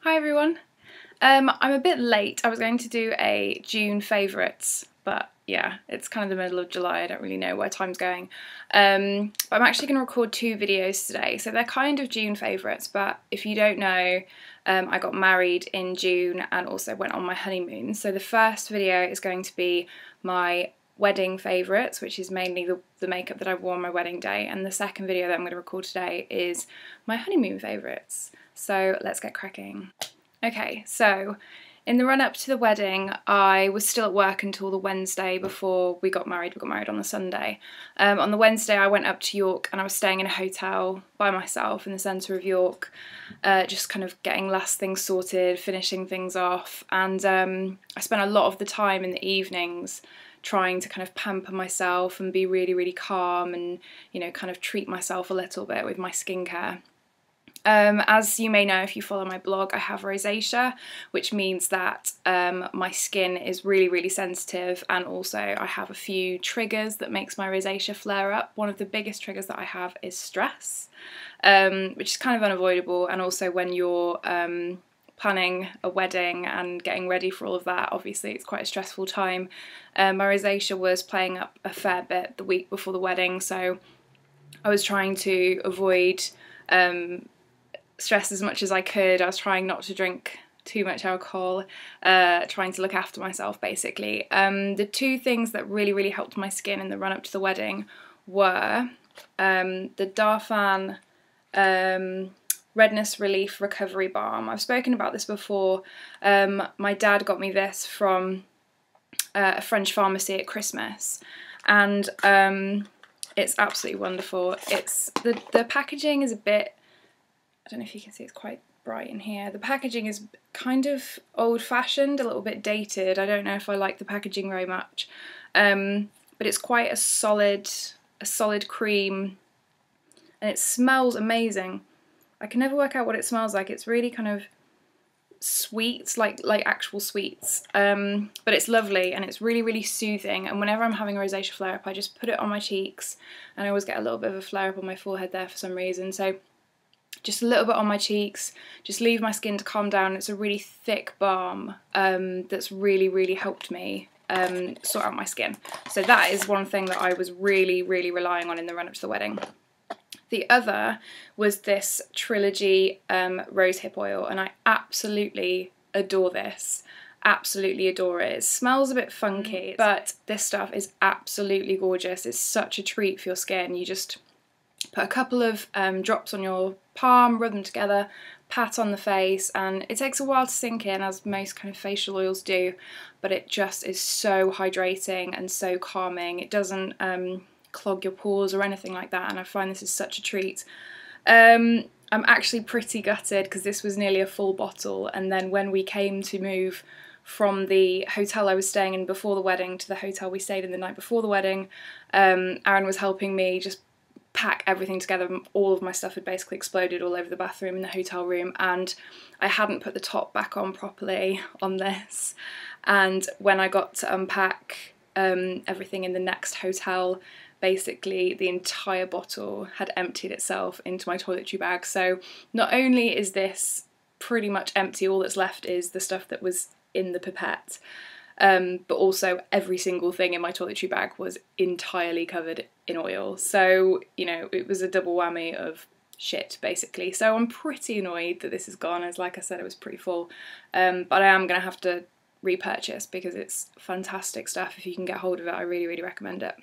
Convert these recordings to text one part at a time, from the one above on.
Hi everyone. I'm a bit late. I was going to do a June favourites, but yeah, it's kind of the middle of July. I don't really know where time's going. But I'm actually going to record two videos today. So they're kind of June favourites, but if you don't know, I got married in June and also went on my honeymoon. So the first video is going to be my wedding favourites, which is mainly the makeup that I wore on my wedding day, and the second video that I'm going to record today is my honeymoon favourites. So let's get cracking. Okay, so in the run up to the wedding, I was still at work until the Wednesday before we got married. We got married on the Sunday. On the Wednesday I went up to York and I was staying in a hotel by myself in the centre of York, just kind of getting last things sorted, finishing things off, and I spent a lot of the time in the evenings trying to kind of pamper myself and be really calm and, you know, kind of treat myself a little bit with my skincare. As you may know if you follow my blog, I have rosacea, which means that my skin is really sensitive, and also I have a few triggers that makes my rosacea flare up. One of the biggest triggers that I have is stress, which is kind of unavoidable, and also when you're planning a wedding and getting ready for all of that, obviously it's quite a stressful time. My rosacea was playing up a fair bit the week before the wedding, so I was trying to avoid stress as much as I could. I was trying not to drink too much alcohol, trying to look after myself basically. The two things that really helped my skin in the run up to the wedding were the Darphin Redness Relief Recovery Balm. I've spoken about this before. My dad got me this from a French pharmacy at Christmas, and it's absolutely wonderful. It's the packaging is a bit, I don't know if you can see, it's quite bright in here. The packaging is kind of old-fashioned, a little bit dated. I don't know if I like the packaging very much, but it's quite a solid cream, and it smells amazing. I can never work out what it smells like. It's really kind of sweets, like actual sweets, but it's lovely and it's really soothing. And whenever I'm having a rosacea flare-up, I just put it on my cheeks, and I always get a little bit of a flare-up on my forehead there for some reason. So just a little bit on my cheeks, just leave my skin to calm down. It's a really thick balm that's really helped me sort out my skin. So that is one thing that I was really relying on in the run-up to the wedding. The other was this Trilogy Rose Hip Oil, and I absolutely adore this. Absolutely adore it. It smells a bit funky, but this stuff is absolutely gorgeous. It's such a treat for your skin. You just put a couple of drops on your palm, rub them together, pat on the face, and it takes a while to sink in, as most kind of facial oils do, but it just is so hydrating and so calming. It doesn't clog your pores or anything like that, and I find this is such a treat. I'm actually pretty gutted because this was nearly a full bottle, and then when we came to move from the hotel I was staying in before the wedding to the hotel we stayed in the night before the wedding, Aaron was helping me just pack everything together. All of my stuff had basically exploded all over the bathroom in the hotel room, and I hadn't put the top back on properly on this, and when I got to unpack everything in the next hotel, basically the entire bottle had emptied itself into my toiletry bag. So not only is this pretty much empty, all that's left is the stuff that was in the pipette, but also every single thing in my toiletry bag was entirely covered in oil. So, you know, it was a double whammy of shit basically. So I'm pretty annoyed that this is gone, as like I said, it was pretty full, but I am going to have to repurchase because it's fantastic stuff. If you can get hold of it, I really recommend it.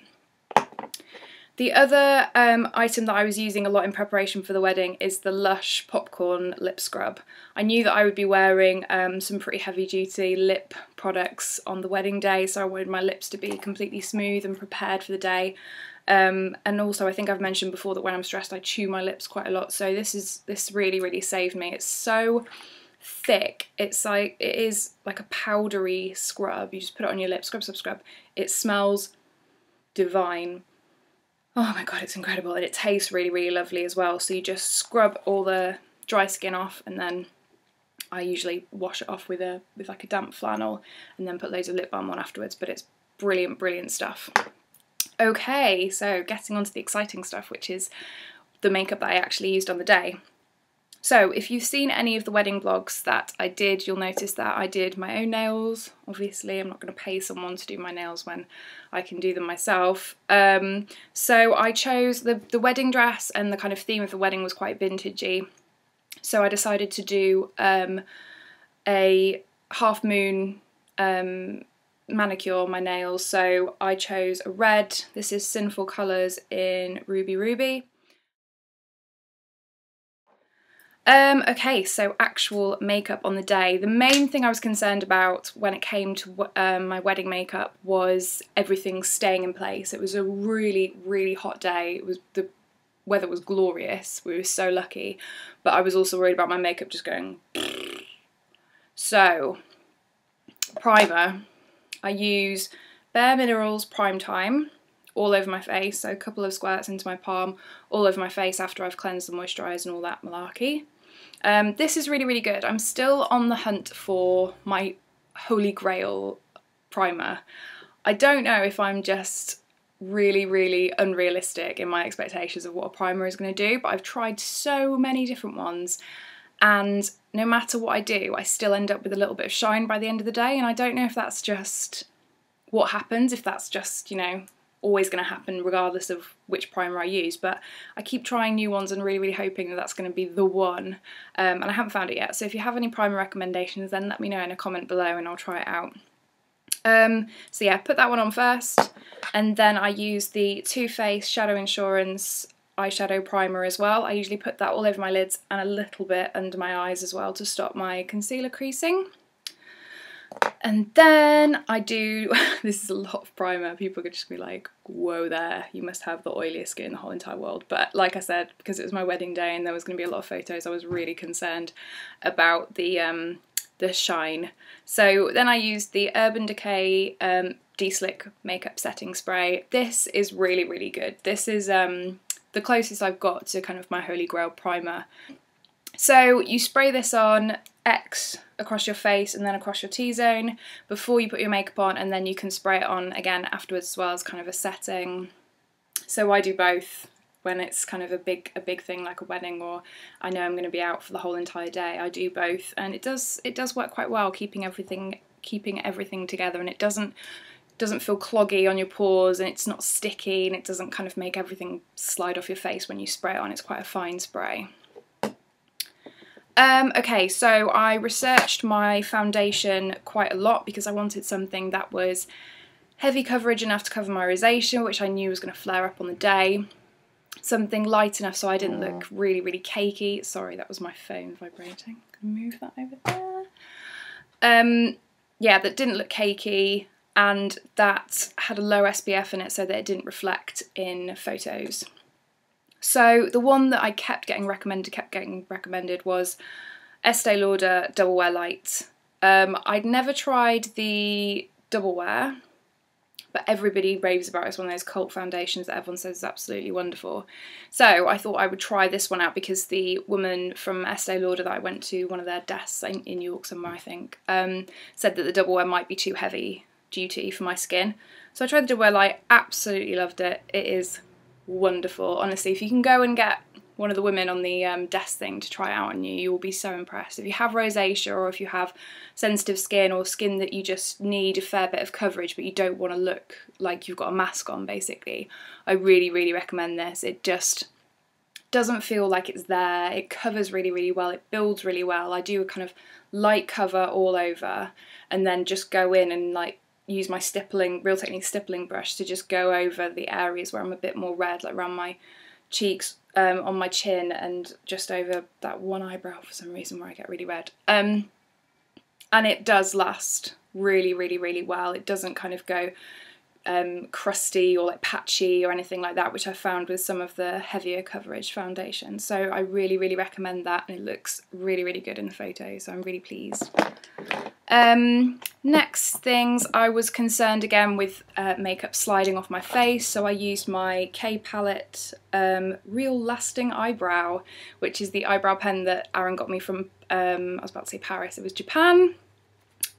The other item that I was using a lot in preparation for the wedding is the Lush Popcorn Lip Scrub. I knew that I would be wearing some pretty heavy duty lip products on the wedding day, so I wanted my lips to be completely smooth and prepared for the day. And also I think I've mentioned before that when I'm stressed I chew my lips quite a lot, so this really saved me. It's so thick, it is like a powdery scrub. You just put it on your lips, scrub. It smells divine. Oh my god, it's incredible, and it tastes really lovely as well. So you just scrub all the dry skin off, and then I usually wash it off with like a damp flannel and then put loads of lip balm on afterwards, but it's brilliant stuff. Okay, so getting on to the exciting stuff, which is the makeup that I actually used on the day. So if you've seen any of the wedding vlogs that I did, you'll notice that I did my own nails. Obviously, I'm not going to pay someone to do my nails when I can do them myself. So I chose the wedding dress, and the kind of theme of the wedding was quite vintagey. So I decided to do a half moon manicure on my nails. So I chose a red. This is Sinful Colors in Ruby Ruby. Okay, so actual makeup on the day. The main thing I was concerned about when it came to my wedding makeup was everything staying in place. It was a really, really hot day. The weather was glorious. We were so lucky, but I was also worried about my makeup just going. So, primer. I use Bare Minerals Prime Time all over my face, so a couple of squirts into my palm, all over my face after I've cleansed and moisturised and all that malarkey. This is really, really good. I'm still on the hunt for my holy grail primer. I don't know if I'm just really, really unrealistic in my expectations of what a primer is going to do, but I've tried so many different ones, and no matter what I do, I still end up with a little bit of shine by the end of the day, and I don't know if that's just what happens, if that's just, you know, always going to happen regardless of which primer I use, but I keep trying new ones and really, really hoping that that's going to be the one, and I haven't found it yet. So if you have any primer recommendations, then let me know in a comment below and I'll try it out. So yeah, put that one on first, and then I use the Too Faced Shadow Insurance eyeshadow primer as well. I usually put that all over my lids and a little bit under my eyes as well to stop my concealer creasing. And then I do, this is a lot of primer, people could just be like, whoa there, you must have the oiliest skin in the whole entire world. But like I said, because it was my wedding day and there was going to be a lot of photos, I was really concerned about the shine. So then I used the Urban Decay De-Slick Makeup Setting Spray. This is really, really good. This is the closest I've got to kind of my holy grail primer. So you spray this on X across your face and then across your T-zone before you put your makeup on, and then you can spray it on again afterwards as well as kind of a setting. So I do both when it's kind of a big thing like a wedding, or I know I'm going to be out for the whole entire day. I do both, and it does work quite well, keeping everything together, and it doesn't feel cloggy on your pores, and it's not sticky, and it doesn't kind of make everything slide off your face when you spray it on. It's quite a fine spray. Okay, so I researched my foundation quite a lot because I wanted something that was heavy coverage enough to cover my rosacea, which I knew was going to flare up on the day. Something light enough so I didn't look really, really cakey. Sorry, that was my phone vibrating. Can I move that over there? Yeah, that didn't look cakey, and that had a low SPF in it so that it didn't reflect in photos. So the one that I kept getting recommended was Estee Lauder Double Wear Light. I'd never tried the Double Wear, but everybody raves about it. It's one of those cult foundations that everyone says is absolutely wonderful. So I thought I would try this one out because the woman from Estee Lauder that I went to, one of their desks in New York somewhere I think, said that the Double Wear might be too heavy duty for my skin. So I tried the Double Wear Light, absolutely loved it. It is wonderful. Honestly, if you can go and get one of the women on the desk thing to try out on you, you will be so impressed. If you have rosacea, or if you have sensitive skin, or skin that you just need a fair bit of coverage but you don't want to look like you've got a mask on basically, I really, really recommend this. It just doesn't feel like it's there. It covers really, really well. It builds really well. I do a kind of light cover all over and then just go in and like use my Real Technique stippling brush to just go over the areas where I'm a bit more red, like around my cheeks, on my chin, and just over that one eyebrow for some reason where I get really red. And it does last really, really, really well. It doesn't kind of go crusty or like patchy or anything like that, which I found with some of the heavier coverage foundations. So I really, really recommend that, and it looks really, really good in the photos, so I'm really pleased. Next things, I was concerned again with makeup sliding off my face, so I used my K palette Real Lasting Eyebrow, which is the eyebrow pen that Aaron got me from, I was about to say Paris, it was Japan.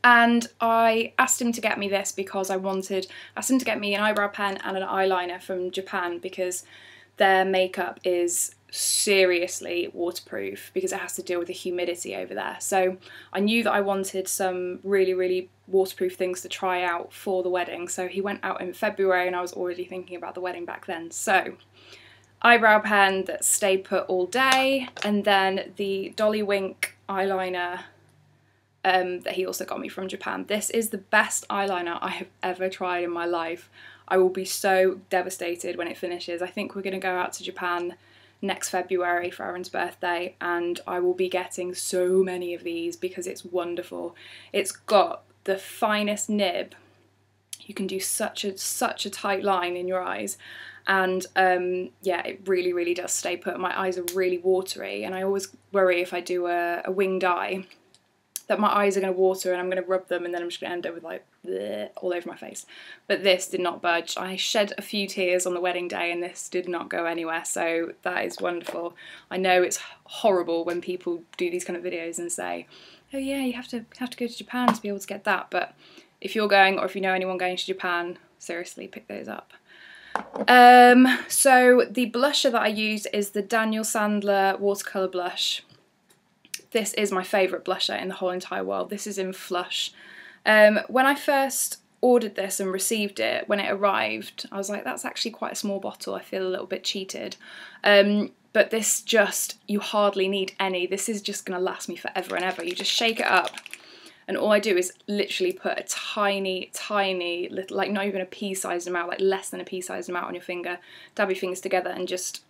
And I asked him to get me this because asked him to get me an eyebrow pen and an eyeliner from Japan because their makeup is seriously waterproof because it has to deal with the humidity over there. So I knew that I wanted some really, really waterproof things to try out for the wedding. So he went out in February and I was already thinking about the wedding back then. So eyebrow pen that stayed put all day, and then the Dolly Wink eyeliner that he also got me from Japan. This is the best eyeliner I have ever tried in my life. I will be so devastated when it finishes. I think we're going to go out to Japan next February for Aaron's birthday, and I will be getting so many of these because it's wonderful. It's got the finest nib. You can do such a tight line in your eyes, and yeah, it really, really does stay put. My eyes are really watery, and I always worry if I do a winged eye that my eyes are going to water and I'm going to rub them and then I'm just going to end up with like bleh, all over my face. But this did not budge. I shed a few tears on the wedding day and this did not go anywhere, so that is wonderful. I know it's horrible when people do these kind of videos and say, oh yeah, you have to go to Japan to be able to get that, but if you're going or if you know anyone going to Japan, seriously pick those up. So the blusher that I use is the Daniel Sandler Watercolour blush. This is my favourite blusher in the whole entire world. This is in Flush. When I first ordered this and received it, when it arrived, I was like, that's actually quite a small bottle. I feel a little bit cheated. But this just, you hardly need any. This is just going to last me forever and ever. You just shake it up and all I do is literally put a tiny, tiny little, like not even a pea-sized amount, like less than a pea-sized amount on your finger. Dab your fingers together and just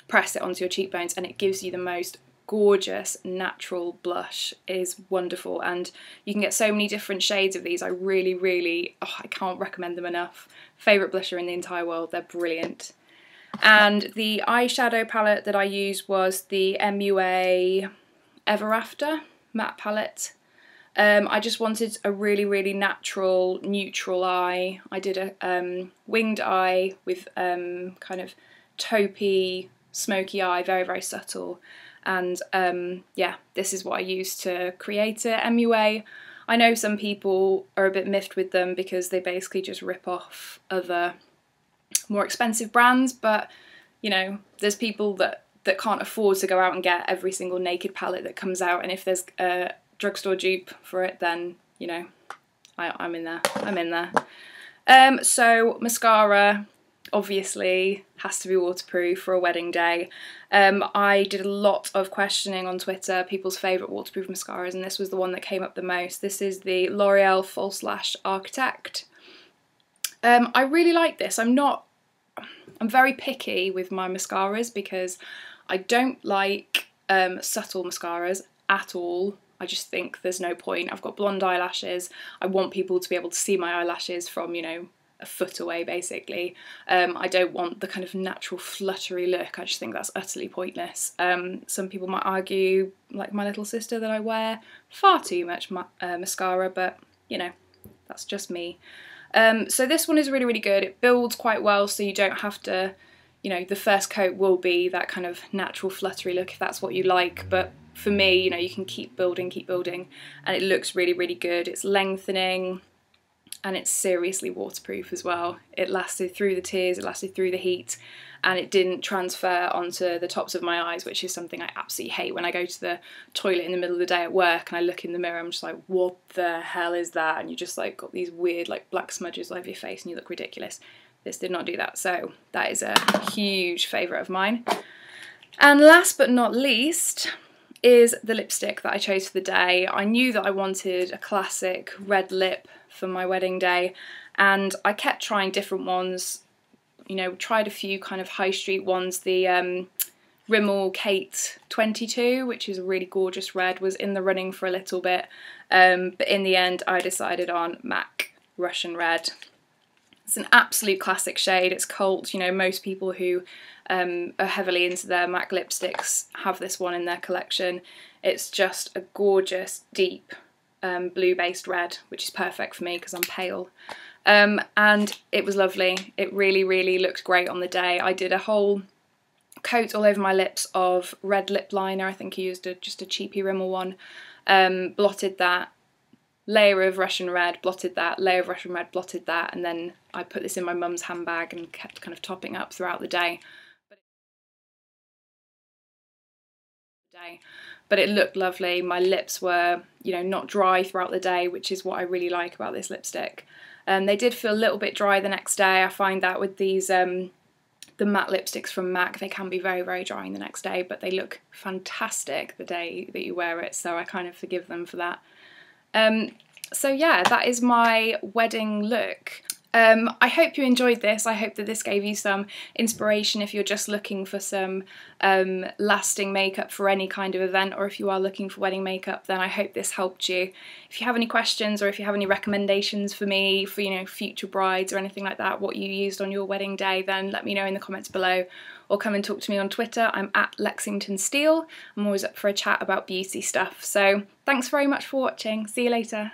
press it onto your cheekbones and it gives you the most gorgeous natural blush. It is wonderful, and you can get so many different shades of these. I really, really, I can't recommend them enough. Favourite blusher in the entire world, they're brilliant. And the eyeshadow palette that I used was the MUA Ever After matte palette. I just wanted a really, really natural, neutral eye. I did a winged eye with kind of taupey, smoky eye, very, very subtle. And yeah, this is what I used to create it. MUA, I know some people are a bit miffed with them because they basically just rip off other more expensive brands, but you know, there's people that can't afford to go out and get every single naked palette that comes out, and if there's a drugstore dupe for it, then you know, I'm in there. I'm in there. So mascara obviously has to be waterproof for a wedding day. I did a lot of questioning on Twitter, people's favourite waterproof mascaras, and this was the one that came up the most. This is the L'Oreal False Lash Architect. I really like this. I'm very picky with my mascaras because I don't like subtle mascaras at all. I just think there's no point. I've got blonde eyelashes. I want people to be able to see my eyelashes from, you know, a foot away basically. I don't want the kind of natural fluttery look. I just think that's utterly pointless. Some people might argue, like my little sister, that I wear far too much mascara, but you know, that's just me. So this one is really, really good. It builds quite well, so you don't have to, you know, the first coat will be that kind of natural fluttery look if that's what you like, but for me, you know, you can keep building, and it looks really, really good. It's lengthening, and it's seriously waterproof as well. It lasted through the tears, it lasted through the heat, and it didn't transfer onto the tops of my eyes, which is something I absolutely hate. When I go to the toilet in the middle of the day at work and I look in the mirror, I'm just like, what the hell is that? And you just like got these weird like black smudges all over your face and you look ridiculous. This did not do that, so that is a huge favourite of mine. And last but not least is the lipstick that I chose for the day. I knew that I wanted a classic red lip for my wedding day, and I kept trying different ones. You know, tried a few kind of high street ones. The Rimmel Kate 22, which is a really gorgeous red, was in the running for a little bit, but in the end I decided on MAC Russian Red. It's an absolute classic shade. It's cult. You know, most people who are heavily into their MAC lipsticks have this one in their collection. It's just a gorgeous, deep blue-based red, which is perfect for me because I'm pale. And it was lovely. It really, really looked great on the day. I did a whole coat all over my lips of red lip liner. I think I used just a cheapy Rimmel one. Blotted that. Layer of Russian red, blotted that, layer of Russian red, blotted that, and then I put this in my mum's handbag and kept kind of topping up throughout the day. day. But it looked lovely. My lips were, you know, not dry throughout the day, which is what I really like about this lipstick. They did feel a little bit dry the next day. I find that with these the matte lipsticks from MAC, they can be very, very drying the next day, but they look fantastic the day that you wear it, so I kind of forgive them for that. So yeah, that is my wedding look. I hope you enjoyed this. I hope that this gave you some inspiration if you're just looking for some lasting makeup for any kind of event, or if you are looking for wedding makeup, then I hope this helped you. If you have any questions or if you have any recommendations for me for, you know, future brides or anything like that, what you used on your wedding day, then let me know in the comments below, or come and talk to me on Twitter. I'm at Lexington Steele. I'm always up for a chat about beauty stuff. So thanks very much for watching. See you later.